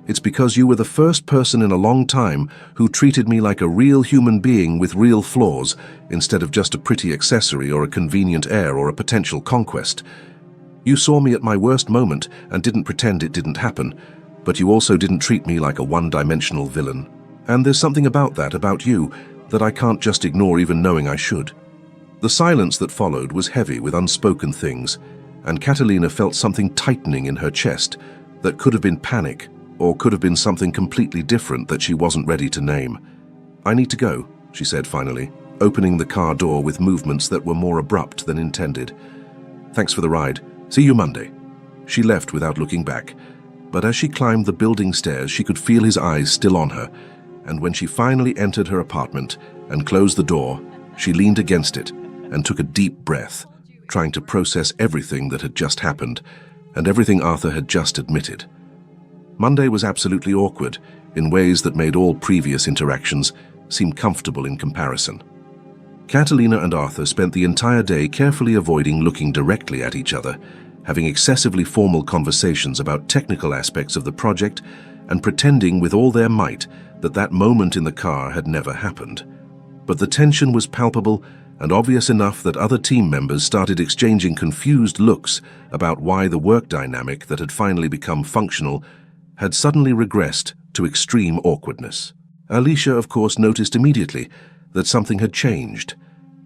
Speaker 1: It's because you were the first person in a long time who treated me like a real human being with real flaws, instead of just a pretty accessory or a convenient heir or a potential conquest. You saw me at my worst moment and didn't pretend it didn't happen, but you also didn't treat me like a one-dimensional villain. And there's something about that, about you, that I can't just ignore even knowing I should." The silence that followed was heavy with unspoken things, and Catalina felt something tightening in her chest that could have been panic, or could have been something completely different that she wasn't ready to name. "I need to go," she said finally, opening the car door with movements that were more abrupt than intended. "Thanks for the ride. See you Monday." She left without looking back, but as she climbed the building stairs, she could feel his eyes still on her, and when she finally entered her apartment and closed the door, she leaned against it and took a deep breath, trying to process everything that had just happened and everything Arthur had just admitted. Monday was absolutely awkward in ways that made all previous interactions seem comfortable in comparison. Catalina and Arthur spent the entire day carefully avoiding looking directly at each other, having excessively formal conversations about technical aspects of the project and pretending with all their might that that moment in the car had never happened. But the tension was palpable and obvious enough that other team members started exchanging confused looks about why the work dynamic that had finally become functional had suddenly regressed to extreme awkwardness. Alicia, of course, noticed immediately that something had changed,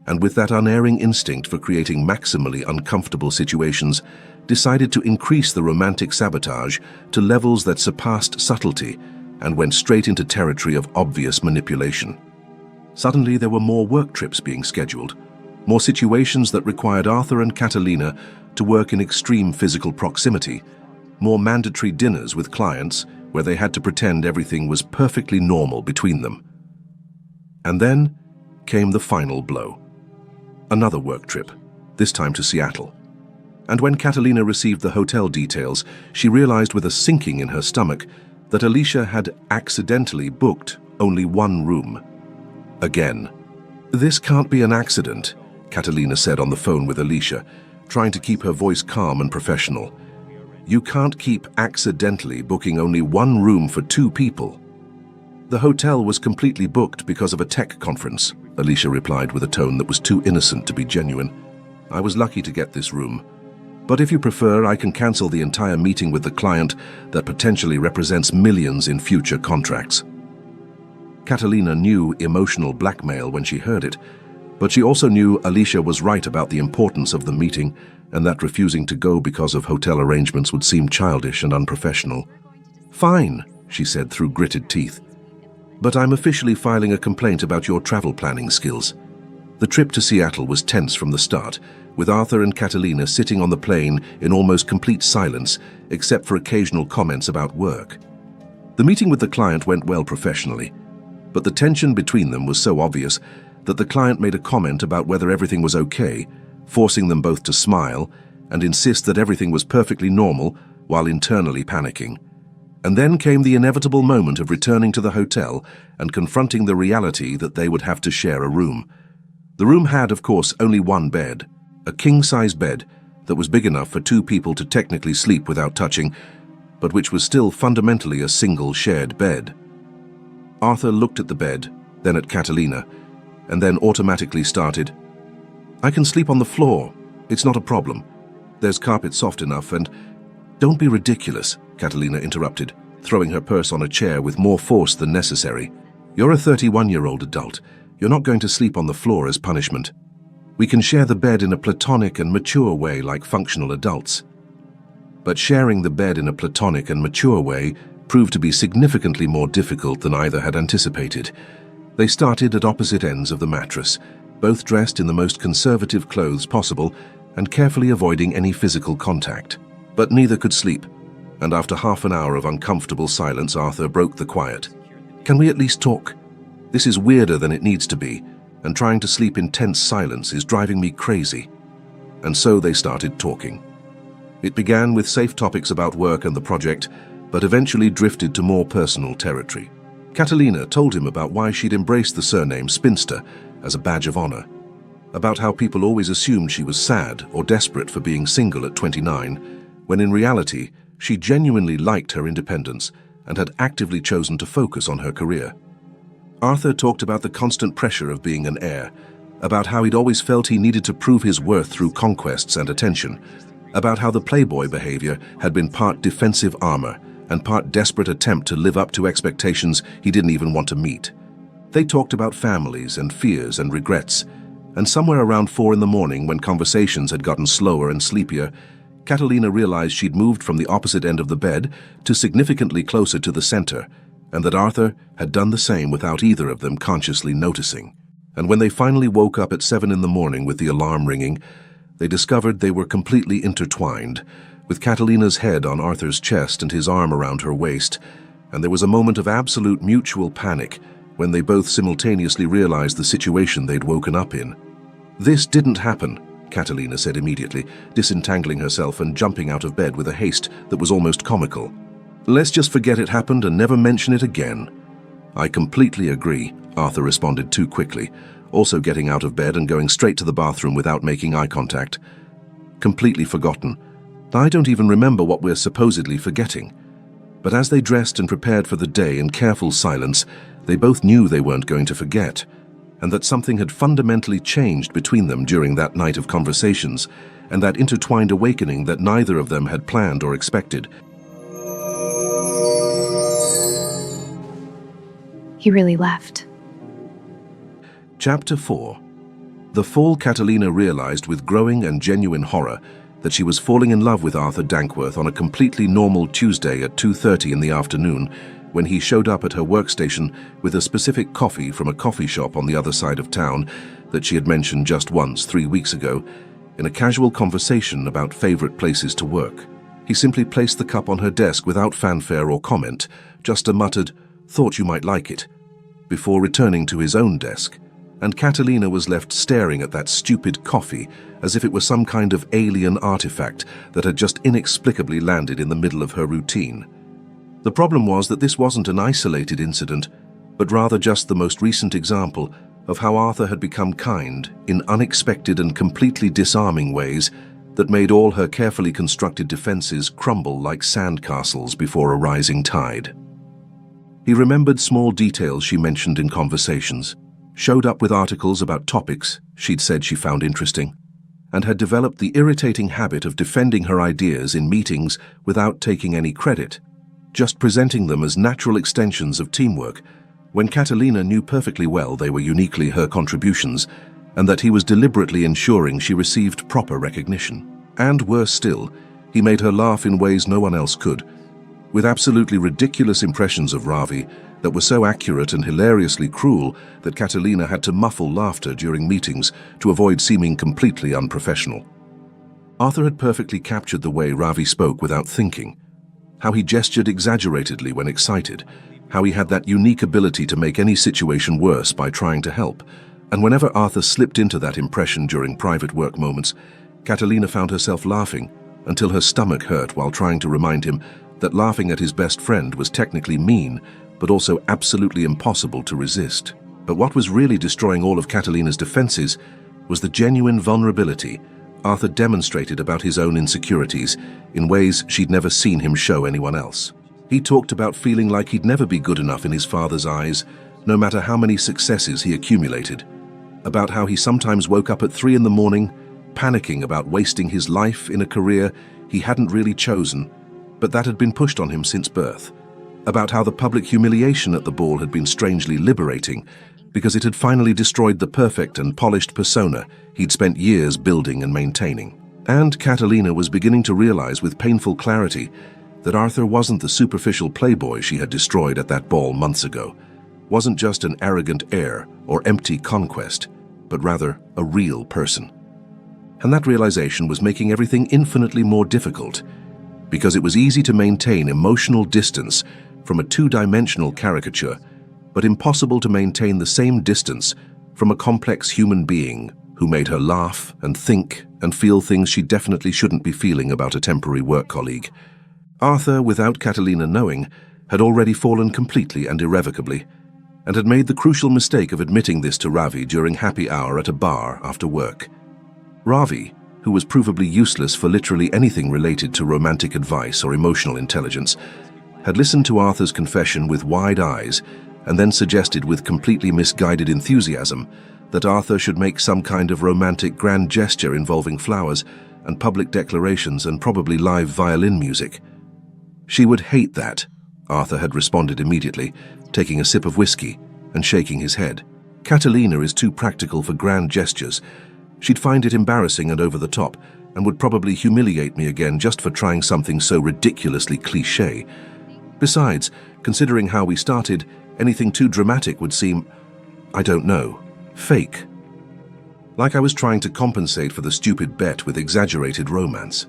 Speaker 1: and with that unerring instinct for creating maximally uncomfortable situations, decided to increase the romantic sabotage to levels that surpassed subtlety and went straight into territory of obvious manipulation. Suddenly, there were more work trips being scheduled, more situations that required Arthur and Catalina to work in extreme physical proximity, more mandatory dinners with clients where they had to pretend everything was perfectly normal between them. And then came the final blow. Another work trip, this time to Seattle. And when Catalina received the hotel details, she realized with a sinking in her stomach that Alicia had accidentally booked only one room. Again. "This can't be an accident," Catalina said on the phone with Alicia, trying to keep her voice calm and professional. "You can't keep accidentally booking only one room for two people." "The hotel was completely booked because of a tech conference," Alicia replied with a tone that was too innocent to be genuine. "I was lucky to get this room. But if you prefer, I can cancel the entire meeting with the client that potentially represents millions in future contracts." Catalina knew emotional blackmail when she heard it, but she also knew Alicia was right about the importance of the meeting and that refusing to go because of hotel arrangements would seem childish and unprofessional. "Fine," she said through gritted teeth. "But I'm officially filing a complaint about your travel planning skills." The trip to Seattle was tense from the start, with Arthur and Catalina sitting on the plane in almost complete silence, except for occasional comments about work. The meeting with the client went well professionally, but the tension between them was so obvious that the client made a comment about whether everything was okay, forcing them both to smile and insist that everything was perfectly normal while internally panicking. And then came the inevitable moment of returning to the hotel and confronting the reality that they would have to share a room. The room had, of course, only one bed, a king-size bed that was big enough for two people to technically sleep without touching, but which was still fundamentally a single shared bed. Arthur looked at the bed, then at Catalina, and then automatically started, "I can sleep on the floor. It's not a problem. There's carpet soft enough and—" "Don't be ridiculous," Catalina interrupted, throwing her purse on a chair with more force than necessary. "You're a 31-year-old adult. You're not going to sleep on the floor as punishment. We can share the bed in a platonic and mature way like functional adults." But sharing the bed in a platonic and mature way proved to be significantly more difficult than either had anticipated. They started at opposite ends of the mattress, both dressed in the most conservative clothes possible and carefully avoiding any physical contact. But neither could sleep, and after half an hour of uncomfortable silence, Arthur broke the quiet. "Can we at least talk? This is weirder than it needs to be, and trying to sleep in tense silence is driving me crazy." And so they started talking. It began with safe topics about work and the project, but eventually drifted to more personal territory. Catalina told him about why she'd embraced the surname Spinster as a badge of honor, about how people always assumed she was sad or desperate for being single at 29, when in reality she genuinely liked her independence and had actively chosen to focus on her career. Arthur talked about the constant pressure of being an heir, about how he'd always felt he needed to prove his worth through conquests and attention, about how the playboy behavior had been part defensive armor and part desperate attempt to live up to expectations he didn't even want to meet. They talked about families and fears and regrets, and somewhere around 4 in the morning, when conversations had gotten slower and sleepier, Catalina realized she'd moved from the opposite end of the bed to significantly closer to the center, and that Arthur had done the same without either of them consciously noticing. And when they finally woke up at 7 in the morning with the alarm ringing, they discovered they were completely intertwined, with Catalina's head on Arthur's chest and his arm around her waist, and there was a moment of absolute mutual panic when they both simultaneously realized the situation they'd woken up in. "This didn't happen," Catalina said immediately, disentangling herself and jumping out of bed with a haste that was almost comical. "Let's just forget it happened and never mention it again." "I completely agree," Arthur responded too quickly, also getting out of bed and going straight to the bathroom without making eye contact. "Completely forgotten. I don't even remember what we're supposedly forgetting." But as they dressed and prepared for the day in careful silence, they both knew they weren't going to forget, and that something had fundamentally changed between them during that night of conversations, and that intertwined awakening that neither of them had planned or expected.
Speaker 2: He really left.
Speaker 1: Chapter 4. The fall Catalina realized with growing and genuine horror that she was falling in love with Arthur Dankworth on a completely normal Tuesday at 2:30 in the afternoon, when he showed up at her workstation with a specific coffee from a coffee shop on the other side of town that she had mentioned just once 3 weeks ago, in a casual conversation about favorite places to work. He simply placed the cup on her desk without fanfare or comment, just a muttered, "Thought you might like it," before returning to his own desk, and Catalina was left staring at that stupid coffee as if it was some kind of alien artifact that had just inexplicably landed in the middle of her routine. The problem was that this wasn't an isolated incident, but rather just the most recent example of how Arthur had become kind in unexpected and completely disarming ways that made all her carefully constructed defenses crumble like sandcastles before a rising tide. He remembered small details she mentioned in conversations, showed up with articles about topics she'd said she found interesting, and had developed the irritating habit of defending her ideas in meetings without taking any credit, just presenting them as natural extensions of teamwork, when Catalina knew perfectly well they were uniquely her contributions, and that he was deliberately ensuring she received proper recognition. And worse still, he made her laugh in ways no one else could, with absolutely ridiculous impressions of Ravi that were so accurate and hilariously cruel that Catalina had to muffle laughter during meetings to avoid seeming completely unprofessional. Arthur had perfectly captured the way Ravi spoke without thinking, how he gestured exaggeratedly when excited, how he had that unique ability to make any situation worse by trying to help, and whenever Arthur slipped into that impression during private work moments, Catalina found herself laughing until her stomach hurt while trying to remind him that laughing at his best friend was technically mean, but also absolutely impossible to resist. But what was really destroying all of Catalina's defenses was the genuine vulnerability Arthur demonstrated about his own insecurities in ways she'd never seen him show anyone else. He talked about feeling like he'd never be good enough in his father's eyes, no matter how many successes he accumulated, about how he sometimes woke up at 3 in the morning, panicking about wasting his life in a career he hadn't really chosen, but that had been pushed on him since birth, about how the public humiliation at the ball had been strangely liberating because it had finally destroyed the perfect and polished persona he'd spent years building and maintaining. And Catalina was beginning to realize with painful clarity that Arthur wasn't the superficial playboy she had destroyed at that ball months ago, wasn't just an arrogant heir or empty conquest, but rather a real person. And that realization was making everything infinitely more difficult, because it was easy to maintain emotional distance from a two-dimensional caricature, but impossible to maintain the same distance from a complex human being who made her laugh and think and feel things she definitely shouldn't be feeling about a temporary work colleague. Arthur, without Catalina knowing, had already fallen completely and irrevocably, and had made the crucial mistake of admitting this to Ravi during happy hour at a bar after work. Ravi, who was provably useless for literally anything related to romantic advice or emotional intelligence, had listened to Arthur's confession with wide eyes and then suggested with completely misguided enthusiasm that Arthur should make some kind of romantic grand gesture involving flowers and public declarations and probably live violin music. She would hate that, Arthur had responded immediately, taking a sip of whiskey and shaking his head. Catalina is too practical for grand gestures. She'd find it embarrassing and over the top, and would probably humiliate me again just for trying something so ridiculously cliché. Besides, considering how we started, anything too dramatic would seem, I don't know, fake. Like I was trying to compensate for the stupid bet with exaggerated romance.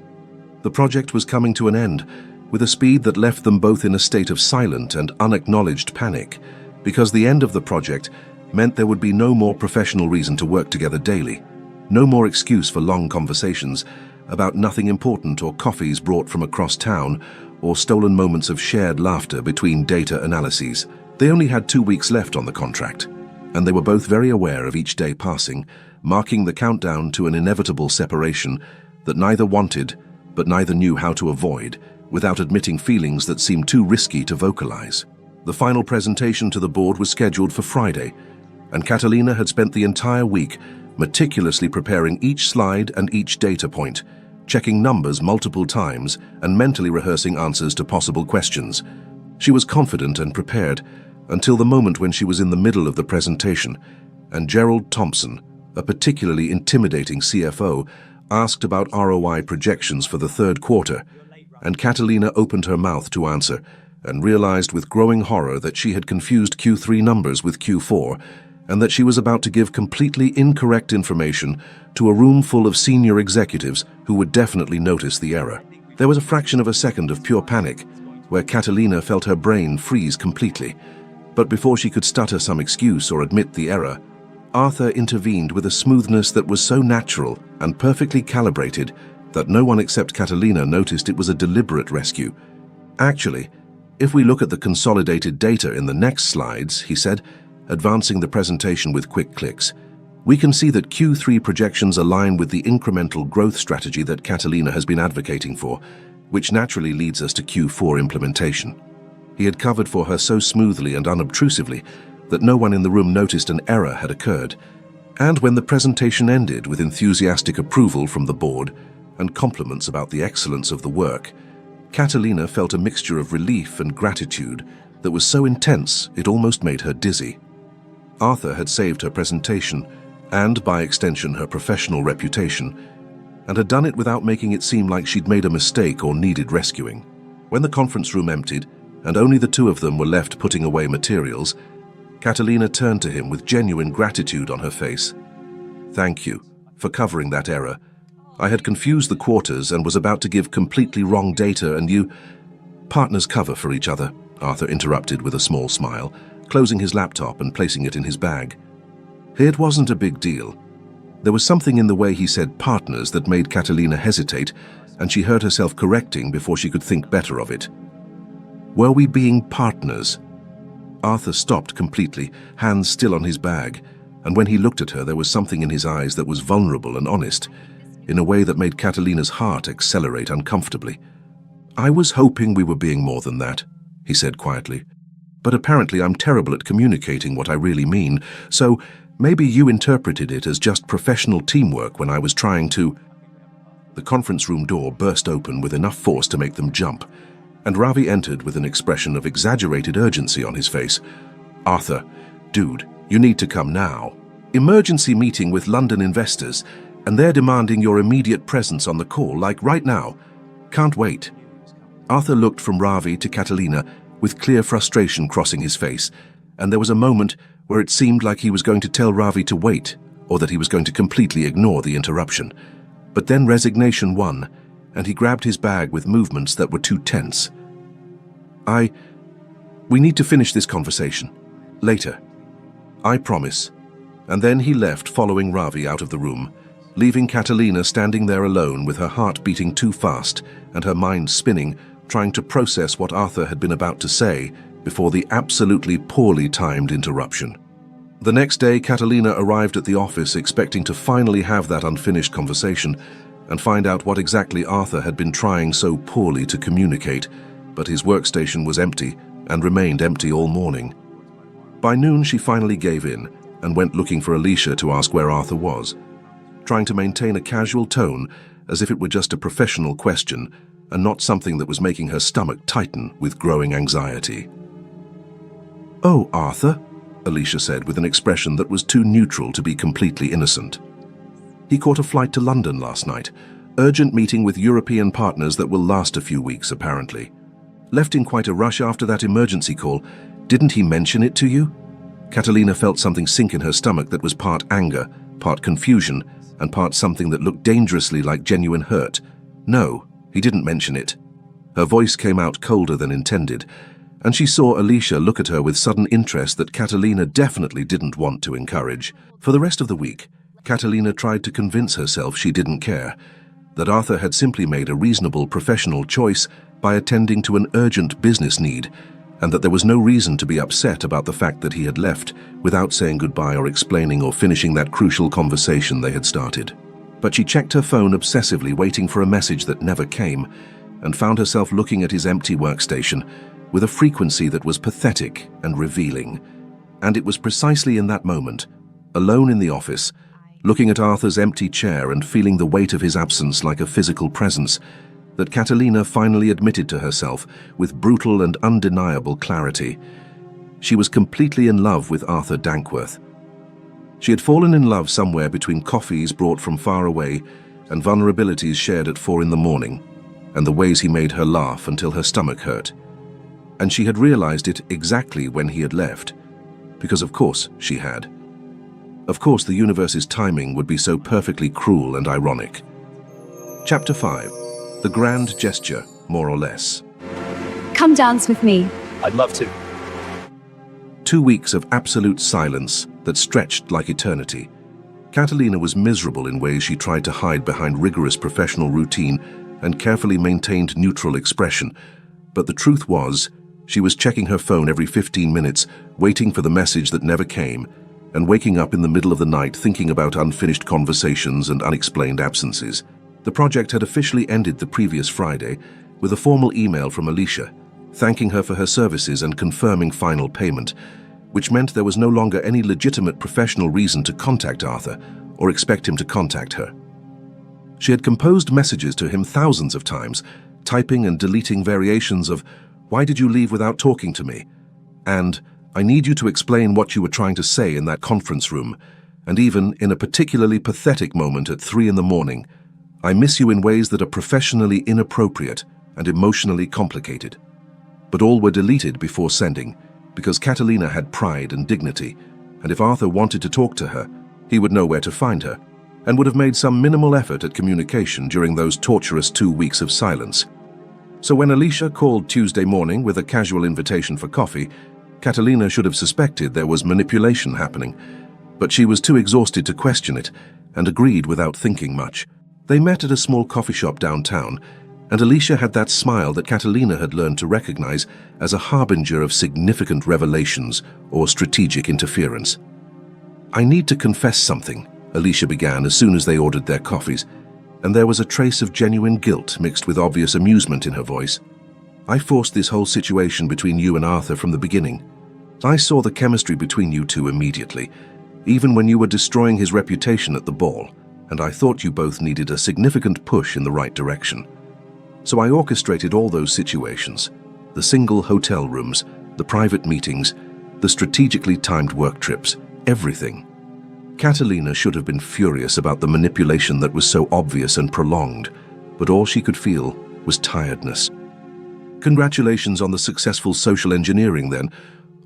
Speaker 1: The project was coming to an end, with a speed that left them both in a state of silent and unacknowledged panic, because the end of the project meant there would be no more professional reason to work together daily, no more excuse for long conversations about nothing important or coffees brought from across town or stolen moments of shared laughter between data analyses. They only had 2 weeks left on the contract, and they were both very aware of each day passing, marking the countdown to an inevitable separation that neither wanted but neither knew how to avoid, without admitting feelings that seemed too risky to vocalize. The final presentation to the board was scheduled for Friday, and Catalina had spent the entire week meticulously preparing each slide and each data point, checking numbers multiple times and mentally rehearsing answers to possible questions. She was confident and prepared until the moment when she was in the middle of the presentation, and Gerald Thompson, a particularly intimidating CFO, asked about ROI projections for the third quarter, and Catalina opened her mouth to answer, and realized with growing horror that she had confused Q3 numbers with Q4 and that she was about to give completely incorrect information to a room full of senior executives who would definitely notice the error. There was a fraction of a second of pure panic, where Catalina felt her brain freeze completely. But before she could stutter some excuse or admit the error, Arthur intervened with a smoothness that was so natural and perfectly calibrated that no one except Catalina noticed it was a deliberate rescue. Actually, if we look at the consolidated data in the next slides, he said, advancing the presentation with quick clicks, we can see that Q3 projections align with the incremental growth strategy that Catalina has been advocating for, which naturally leads us to Q4 implementation. He had covered for her so smoothly and unobtrusively that no one in the room noticed an error had occurred. And when the presentation ended with enthusiastic approval from the board and compliments about the excellence of the work, Catalina felt a mixture of relief and gratitude that was so intense it almost made her dizzy. Arthur had saved her presentation and, by extension, her professional reputation, and had done it without making it seem like she'd made a mistake or needed rescuing. When the conference room emptied, and only the two of them were left putting away materials, Catalina turned to him with genuine gratitude on her face. "Thank you for covering that error. I had confused the quarters and was about to give completely wrong data, and you—" "Partners cover for each other," Arthur interrupted with a small smile, closing his laptop and placing it in his bag. It wasn't a big deal. There was something in the way he said partners that made Catalina hesitate, and she heard herself correcting before she could think better of it. "Were we being partners?" Arthur stopped completely, hands still on his bag, and when he looked at her there was something in his eyes that was vulnerable and honest, in a way that made Catalina's heart accelerate uncomfortably. "I was hoping we were being more than that," he said quietly. "But apparently I'm terrible at communicating what I really mean, so maybe you interpreted it as just professional teamwork when I was trying to—" The conference room door burst open with enough force to make them jump, and Ravi entered with an expression of exaggerated urgency on his face. "Arthur, dude, you need to come now. Emergency meeting with London investors, and they're demanding your immediate presence on the call, like right now. Can't wait." Arthur looked from Ravi to Catalina, with clear frustration crossing his face, and there was a moment where it seemed like he was going to tell Ravi to wait, or that he was going to completely ignore the interruption. But then resignation won, and he grabbed his bag with movements that were too tense. We need to finish this conversation. Later. I promise." And then he left, following Ravi out of the room, leaving Catalina standing there alone with her heart beating too fast and her mind spinning, trying to process what Arthur had been about to say before the absolutely poorly timed interruption. The next day, Catalina arrived at the office expecting to finally have that unfinished conversation and find out what exactly Arthur had been trying so poorly to communicate, but his workstation was empty and remained empty all morning. By noon, she finally gave in and went looking for Alicia to ask where Arthur was, trying to maintain a casual tone as if it were just a professional question and not something that was making her stomach tighten with growing anxiety. "Oh, Arthur," Alicia said with an expression that was too neutral to be completely innocent. "He caught a flight to London last night. Urgent meeting with European partners that will last a few weeks, apparently. Left in quite a rush after that emergency call. Didn't he mention it to you?" Catalina felt something sink in her stomach that was part anger, part confusion, and part something that looked dangerously like genuine hurt. "No, he didn't mention it." Her voice came out colder than intended, and she saw Alicia look at her with sudden interest that Catalina definitely didn't want to encourage. For the rest of the week, Catalina tried to convince herself she didn't care, that Arthur had simply made a reasonable professional choice by attending to an urgent business need, and that there was no reason to be upset about the fact that he had left without saying goodbye or explaining or finishing that crucial conversation they had started. But she checked her phone obsessively, waiting for a message that never came, and found herself looking at his empty workstation with a frequency that was pathetic and revealing. And it was precisely in that moment, alone in the office, looking at Arthur's empty chair and feeling the weight of his absence like a physical presence, that Catalina finally admitted to herself with brutal and undeniable clarity. She was completely in love with Arthur Dankworth. She had fallen in love somewhere between coffees brought from far away and vulnerabilities shared at 4 in the morning, and the ways he made her laugh until her stomach hurt. And she had realized it exactly when he had left, because of course she had. Of course the universe's timing would be so perfectly cruel and ironic. Chapter 5. The Grand Gesture, more or less.
Speaker 2: Come dance with me.
Speaker 3: I'd love to.
Speaker 1: 2 weeks of absolute silence that stretched like eternity. Catalina was miserable in ways she tried to hide behind rigorous professional routine and carefully maintained neutral expression. But the truth was, she was checking her phone every 15 minutes, waiting for the message that never came, and waking up in the middle of the night thinking about unfinished conversations and unexplained absences. The project had officially ended the previous Friday with a formal email from Alicia, thanking her for her services and confirming final payment, which meant there was no longer any legitimate professional reason to contact Arthur or expect him to contact her. She had composed messages to him thousands of times, typing and deleting variations of, "Why did you leave without talking to me?" and "I need you to explain what you were trying to say in that conference room," and even, in a particularly pathetic moment at 3 a.m, "I miss you in ways that are professionally inappropriate and emotionally complicated." But all were deleted before sending, because Catalina had pride and dignity, and if Arthur wanted to talk to her, he would know where to find her, and would have made some minimal effort at communication during those torturous 2 weeks of silence. So when Alicia called Tuesday morning with a casual invitation for coffee, Catalina should have suspected there was manipulation happening, but she was too exhausted to question it, and agreed without thinking much. They met at a small coffee shop downtown, and Alicia had that smile that Catalina had learned to recognize as a harbinger of significant revelations or strategic interference. "I need to confess something," Alicia began as soon as they ordered their coffees, and there was a trace of genuine guilt mixed with obvious amusement in her voice. "I forced this whole situation between you and Arthur from the beginning. I saw the chemistry between you two immediately, even when you were destroying his reputation at the ball, and I thought you both needed a significant push in the right direction. So I orchestrated all those situations, the single hotel rooms, the private meetings, the strategically timed work trips, everything." Catalina should have been furious about the manipulation that was so obvious and prolonged, but all she could feel was tiredness. Congratulations on the successful social engineering then,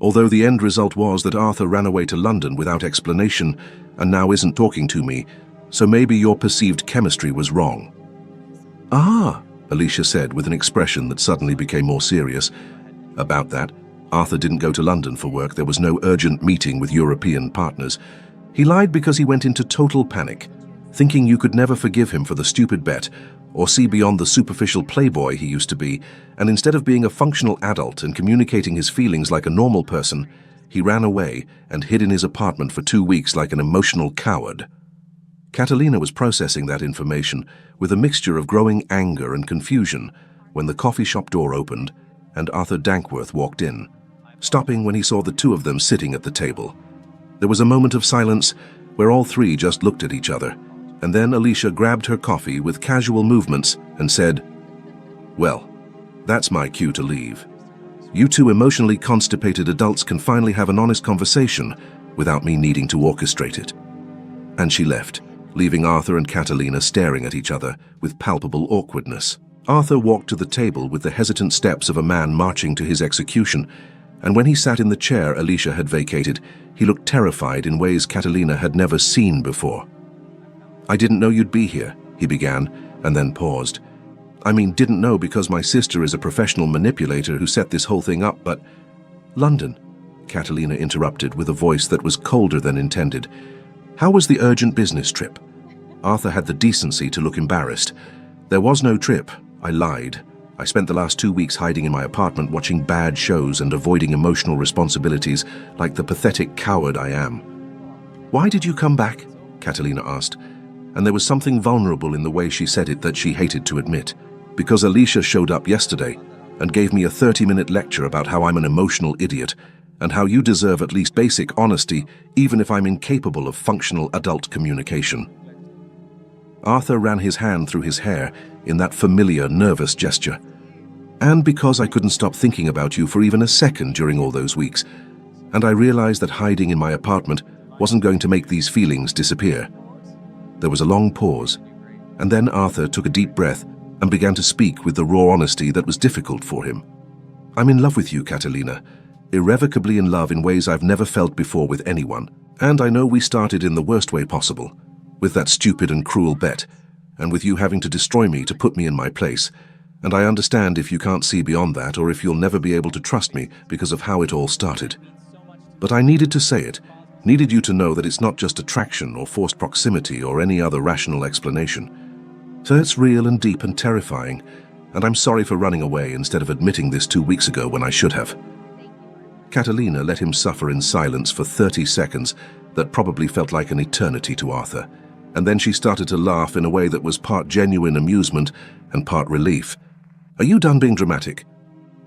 Speaker 1: although the end result was that Arthur ran away to London without explanation and now isn't talking to me, so maybe your perceived chemistry was wrong. "Ah," Alicia said with an expression that suddenly became more serious. "About that, Arthur didn't go to London for work. There was no urgent meeting with European partners. He lied because he went into total panic, thinking you could never forgive him for the stupid bet or see beyond the superficial playboy he used to be, and instead of being a functional adult and communicating his feelings like a normal person, he ran away and hid in his apartment for 2 weeks like an emotional coward." Catalina was processing that information with a mixture of growing anger and confusion when the coffee shop door opened and Arthur Dankworth walked in, stopping when he saw the two of them sitting at the table. There was a moment of silence where all three just looked at each other, and then Alicia grabbed her coffee with casual movements and said, "Well, that's my cue to leave. You two emotionally constipated adults can finally have an honest conversation without me needing to orchestrate it." And she left, leaving Arthur and Catalina staring at each other with palpable awkwardness. Arthur walked to the table with the hesitant steps of a man marching to his execution, and when he sat in the chair Alicia had vacated, he looked terrified in ways Catalina had never seen before. "I didn't know you'd be here," he began, and then paused. "I mean, didn't know because my sister is a professional manipulator who set this whole thing up, but—" "London," Catalina interrupted with a voice that was colder than intended. "How was the urgent business trip?" Arthur had the decency to look embarrassed. "There was no trip. I lied. I spent the last 2 weeks hiding in my apartment watching bad shows and avoiding emotional responsibilities like the pathetic coward I am." "Why did you come back?" Catalina asked, and there was something vulnerable in the way she said it that she hated to admit. "Because Alicia showed up yesterday and gave me a 30-minute lecture about how I'm an emotional idiot and how you deserve at least basic honesty even if I'm incapable of functional adult communication." Arthur ran his hand through his hair in that familiar, nervous gesture. "And because I couldn't stop thinking about you for even a second during all those weeks, and I realized that hiding in my apartment wasn't going to make these feelings disappear." There was a long pause, and then Arthur took a deep breath and began to speak with the raw honesty that was difficult for him. I'm in love with you, Catalina. Irrevocably in love in ways I've never felt before with anyone. And I know we started in the worst way possible, with that stupid and cruel bet, and with you having to destroy me to put me in my place. And I understand if you can't see beyond that, or if you'll never be able to trust me because of how it all started. But I needed to say it, needed you to know that it's not just attraction or forced proximity or any other rational explanation. So it's real and deep and terrifying, and I'm sorry for running away instead of admitting this 2 weeks ago when I should have. Catalina let him suffer in silence for 30 seconds that probably felt like an eternity to Arthur, and then she started to laugh in a way that was part genuine amusement and part relief. Are you done being dramatic?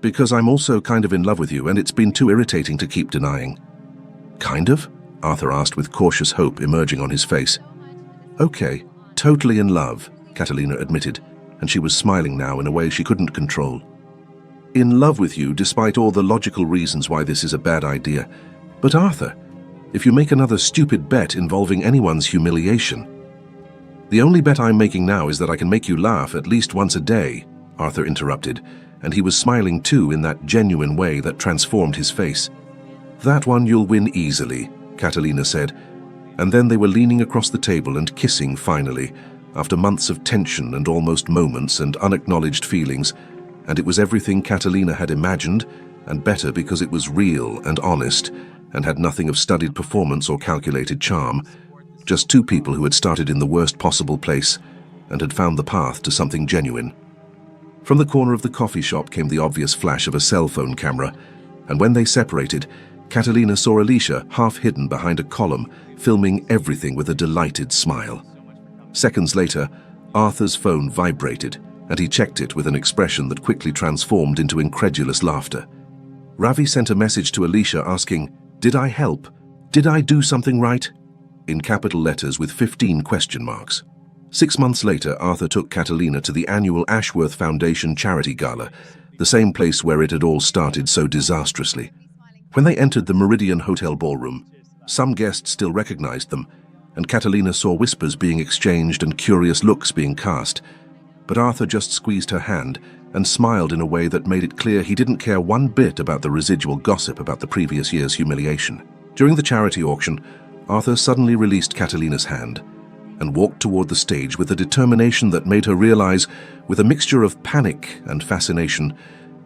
Speaker 1: Because I'm also kind of in love with you, and it's been too irritating to keep denying. Kind of? Arthur asked with cautious hope emerging on his face. Okay, totally in love, Catalina admitted, and she was smiling now in a way she couldn't control. In love with you despite all the logical reasons why this is a bad idea. But Arthur, if you make another stupid bet involving anyone's humiliation. The only bet I'm making now is that I can make you laugh at least once a day, Arthur interrupted, and he was smiling too in that genuine way that transformed his face. That one you'll win easily, Catalina said, and then they were leaning across the table and kissing finally, after months of tension and almost moments and unacknowledged feelings, and it was everything Catalina had imagined, and better because it was real and honest, and had nothing of studied performance or calculated charm, just two people who had started in the worst possible place and had found the path to something genuine. From the corner of the coffee shop came the obvious flash of a cell phone camera, and when they separated, Catalina saw Alicia half hidden behind a column, filming everything with a delighted smile. Seconds later, Arthur's phone vibrated, and he checked it with an expression that quickly transformed into incredulous laughter. Ravi sent a message to Alicia asking, "Did I help? Did I do something right?" in capital letters with 15 question marks. 6 months later, Arthur took Catalina to the annual Ashworth Foundation Charity Gala, the same place where it had all started so disastrously. When they entered the Meridian Hotel ballroom, some guests still recognized them, and Catalina saw whispers being exchanged and curious looks being cast. But Arthur just squeezed her hand and smiled in a way that made it clear he didn't care one bit about the residual gossip about the previous year's humiliation. During the charity auction, Arthur suddenly released Catalina's hand and walked toward the stage with a determination that made her realize, with a mixture of panic and fascination,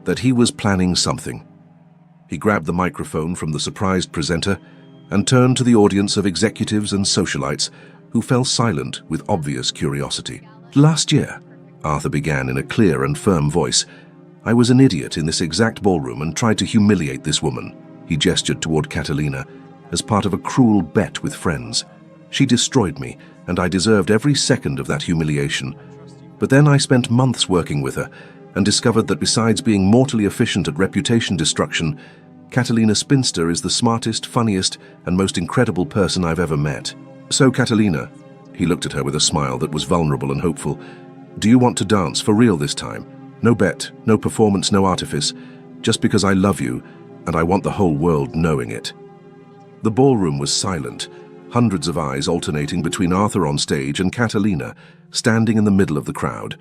Speaker 1: that he was planning something. He grabbed the microphone from the surprised presenter and turned to the audience of executives and socialites who fell silent with obvious curiosity. "Last year," Arthur began in a clear and firm voice, "I was an idiot in this exact ballroom and tried to humiliate this woman." He gestured toward Catalina, "as part of a cruel bet with friends. She destroyed me, and I deserved every second of that humiliation. But then I spent months working with her and discovered that besides being mortally efficient at reputation destruction, Catalina Spinster is the smartest, funniest, and most incredible person I've ever met. So, Catalina," he looked at her with a smile that was vulnerable and hopeful, "do you want to dance for real this time? No bet, no performance, no artifice, just because I love you, and I want the whole world knowing it." The ballroom was silent, hundreds of eyes alternating between Arthur on stage and Catalina, standing in the middle of the crowd.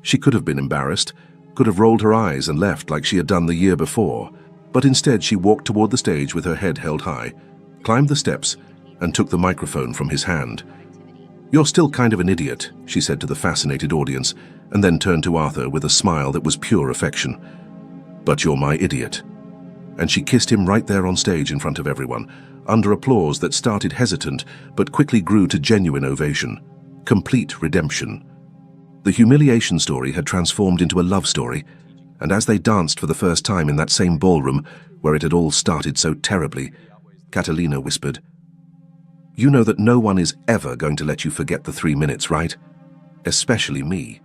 Speaker 1: She could have been embarrassed, could have rolled her eyes and left like she had done the year before, but instead she walked toward the stage with her head held high, climbed the steps, and took the microphone from his hand. "You're still kind of an idiot," she said to the fascinated audience, and then turned to Arthur with a smile that was pure affection. "But you're my idiot." And she kissed him right there on stage in front of everyone, under applause that started hesitant but quickly grew to genuine ovation. Complete redemption. The humiliation story had transformed into a love story, and as they danced for the first time in that same ballroom where it had all started so terribly, Catalina whispered, "You know that no one is ever going to let you forget the 3 minutes, right? Especially me."